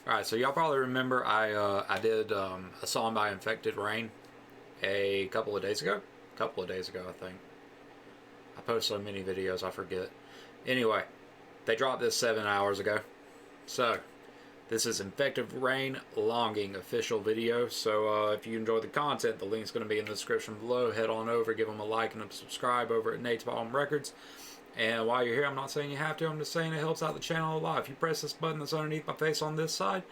Alright, so y'all probably remember I did a song by Infected Rain a couple of days ago. I think. I post so many videos, I forget. Anyway, they dropped this 7 hours ago. So, this is Infected Rain Longing official video. So, if you enjoyed the content, the link's going to be in the description below. Head on over, give them a like and a subscribe over at Nate's Bottom Records. And while you're here, I'm not saying you have to, I'm just saying it helps out the channel a lot. If you press this button that's underneath my face on this side,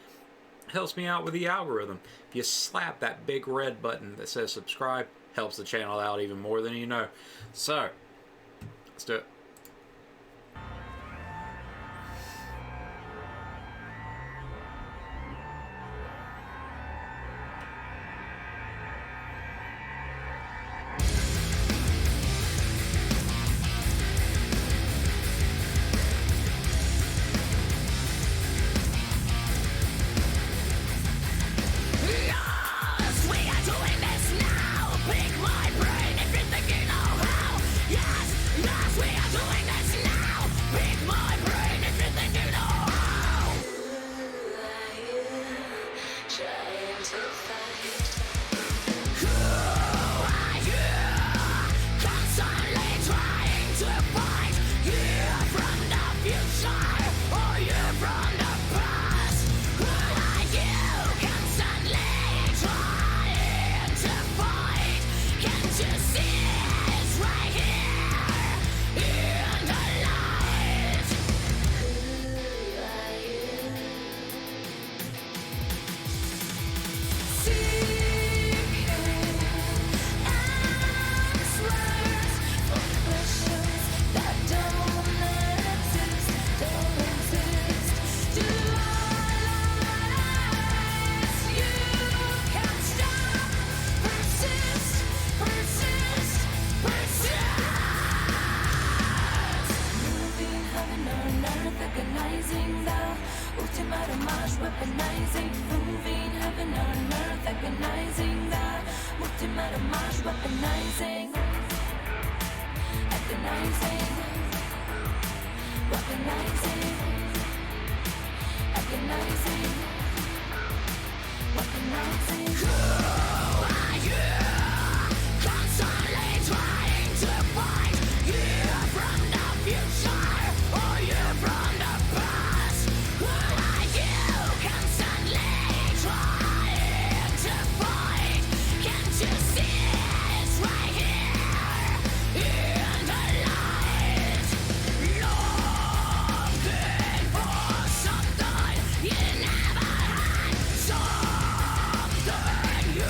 it helps me out with the algorithm. If you slap that big red button that says subscribe, helps the channel out even more than you know. So, let's do it. Weaponizing, moving heaven on earth, agonizing the multi-matter march, weaponizing, agonizing, weaponizing, agonizing, weaponizing. Who are you? Constantly trying to fight you from the future or you from the past. Who are you? Constantly trying to fight. Can't you see it's right here in the light? Looking for something you never had, something you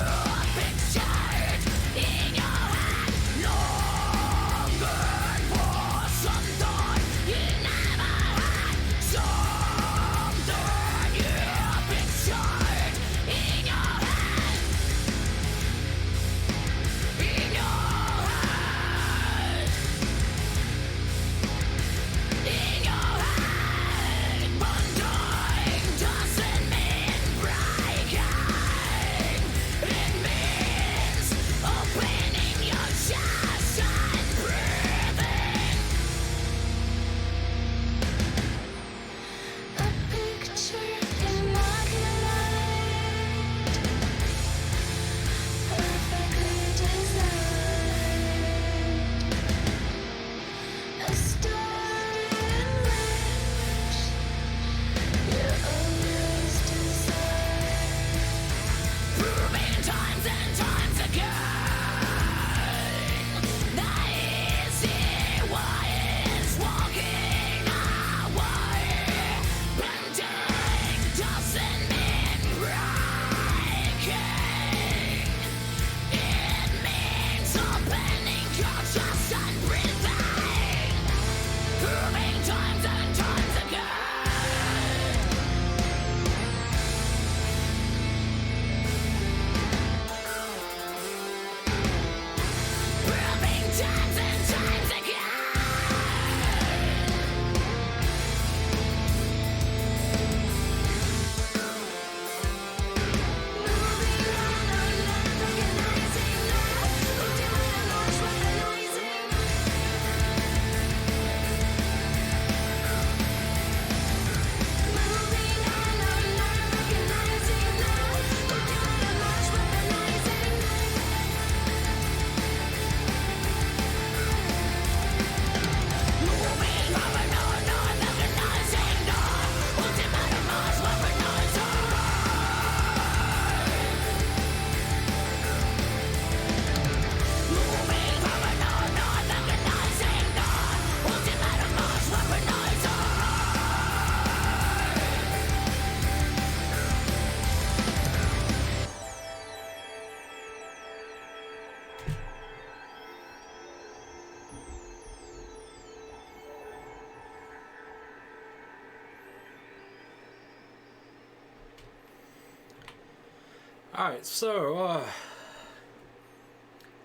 Alright, so,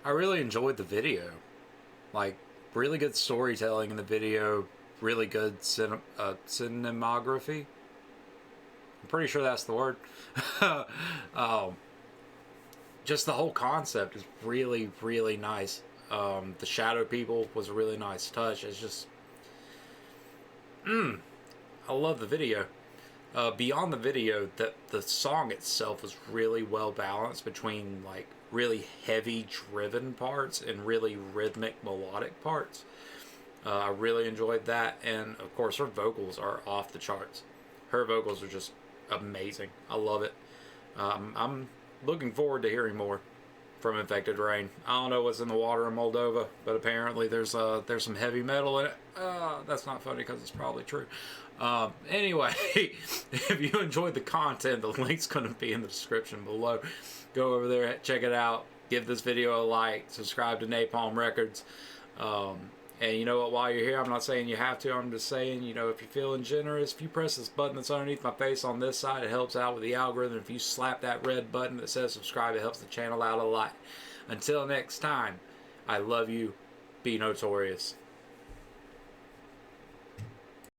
I really enjoyed the video. Like, really good storytelling in the video, really good cinematography. I'm pretty sure that's the word. Just the whole concept is really, really nice. The shadow people was a really nice touch. It's just, I love the video. Beyond the video, the song itself was really well balanced between like really heavy driven parts and really rhythmic melodic parts. I really enjoyed that, and of course her vocals are off the charts. Her vocals are just amazing. I love it. I'm looking forward to hearing more from Infected Rain. I don't know what's in the water in Moldova, but apparently there's some heavy metal in it. That's not funny because it's probably true. Anyway, if you enjoyed the content, the link's going to be in the description below. Go over there, check it out, give this video a like, subscribe to Napalm Records. And you know what, while you're here, I'm not saying you have to, I'm just saying, you know, if you're feeling generous, if you press this button that's underneath my face on this side, it helps out with the algorithm. If you slap that red button that says subscribe, it helps the channel out a lot. Until next time, I love you. Be notorious.